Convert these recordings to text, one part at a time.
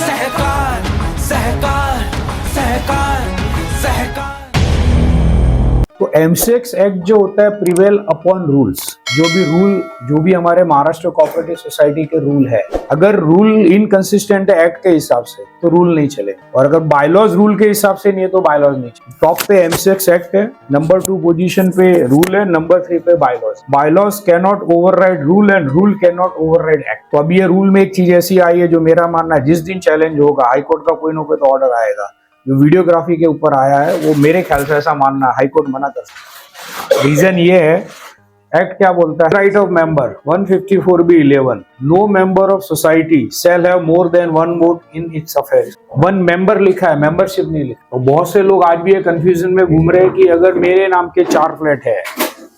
सहकार सहकार सहकार सहकार। तो MCX act जो होता है प्रिवेल अपॉन रूल्स, जो भी हमारे महाराष्ट्र कोऑपरेटिव सोसाइटी के रूल है, अगर रूल इनकंसिस्टेंट है एक्ट के हिसाब से तो रूल नहीं चले, और अगर बायलॉज रूल के हिसाब से नहीं है तो बायलॉज नहीं चले। टॉप पे एमसीएक्स एक्ट है, नंबर 2 पोजीशन पे रूल है, नंबर 3 पे bylaws can not override rule and rule can not override act. तो अभी ये रूल में एक चीज ऐसी आई है जो मेरा मानना है जिस दिन चैलेंज होगा हाईकोर्ट का कोई ना कोई तो ऑर्डर आएगा, जो वीडियोग्राफी के ऊपर आया है वो मेरे ख्याल से ऐसा मानना हाईकोर्ट मना कर सकता है। रीजन ये है, एक्ट क्या बोलता है, right of member 154B11, no member of society shall have more than 1 vote in its affairs. 1 member लिखा है, मेंबरशिप नहीं लिखा। तो बहुत से लोग आज भी ये कंफ्यूजन में घूम रहे हैं कि अगर मेरे नाम के 4 फ्लैट है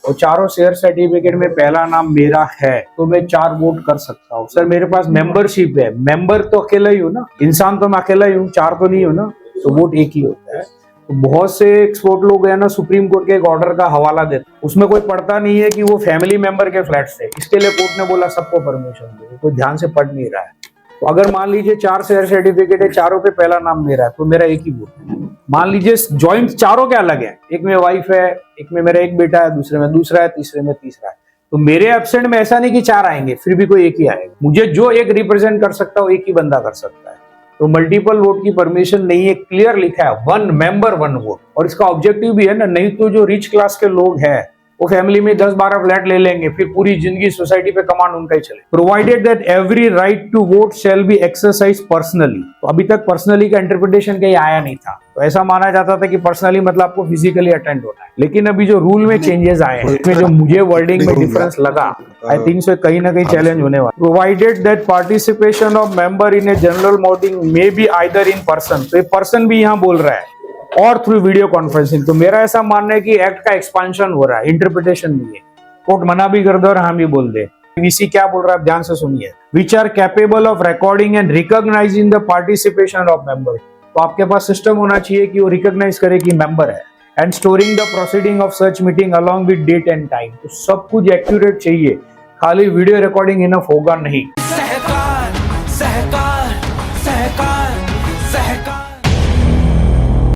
और चारों शेयर सर्टिफिकेट में पहला नाम मेरा है तो मैं 4 वोट कर सकता हूँ। सर मेरे पास मेंबरशिप है, मेंबर तो अकेला ही हूँ ना, इंसान तो मैं अकेला ही हूँ, 4 तो नहीं हूँ ना, तो वोट एक ही होता है। तो बहुत से एक्सपोर्ट लोग है ना सुप्रीम कोर्ट के एक ऑर्डर का हवाला देते, उसमें कोई पढ़ता नहीं है कि वो फैमिली मेंबर के फ्लैट थे, इसके लिए कोर्ट ने बोला सबको परमिशन दो, कोई ध्यान से पढ़ नहीं रहा है। तो अगर मान लीजिए 4 शेयर सर्टिफिकेट है, चारों पे पहला नाम मेरा है तो मेरा एक ही वोट है। मान लीजिए ज्वाइंट चारों के अलग है, एक में वाइफ है, एक में मेरा एक बेटा है, दूसरे में दूसरा है, तीसरे में तीसरा है, तो मेरे एब्सेंट में ऐसा नहीं कि 4 आएंगे, फिर भी कोई एक ही आएगा। मुझे जो एक रिप्रेजेंट कर सकता है एक ही बंदा कर सकता है। तो मल्टीपल वोट की परमिशन नहीं है, क्लियर लिखा है 1 मेंबर 1 वोट। और इसका ऑब्जेक्टिव भी है ना, नहीं तो जो रिच क्लास के लोग हैं वो फैमिली में 10-12 फ्लैट ले लेंगे, फिर पूरी जिंदगी सोसाइटी पे कमांड उनका ही चले। Provided that every right to vote shall be exercised personally. तो अभी तक पर्सनली का इंटरप्रिटेशन कहीं आया नहीं था, तो ऐसा माना जाता था कि पर्सनली मतलब आपको फिजिकली अटेंड होना है। लेकिन अभी जो रूल में चेंजेस आए हैं, इसमें जो मुझे वर्डिंग में डिफरेंस लगा, आई थिंक सो कहीं ना कहीं चैलेंज होने वाला। Provided that participation of member in a general meeting may be either in person, तो ये पर्सन भी यहाँ बोल रहा है, और थ्रू वीडियो कॉन्फ्रेंसिंग। तो मेरा ऐसा मानना है कि एक्ट का एक्सपांशन हो रहा है, इंटरप्रिटेशन नहीं है। कोर्ट मना भी कर दे और हम भी बोल दे। वीसी क्या बोल रहा है ध्यान से सुनिए, which are capable of recording and recognising the participation of member. तो आपके पास सिस्टम होना चाहिए कि वो रिकॉग्नाइज करे कि मेंबर है, and storing the proceeding of such meeting along with date and time. तो सब कुछ एक्यूरेट चाहिए, खाली वीडियो रिकॉर्डिंग इनफ होगा नहीं। सहकार सहकार सहकार।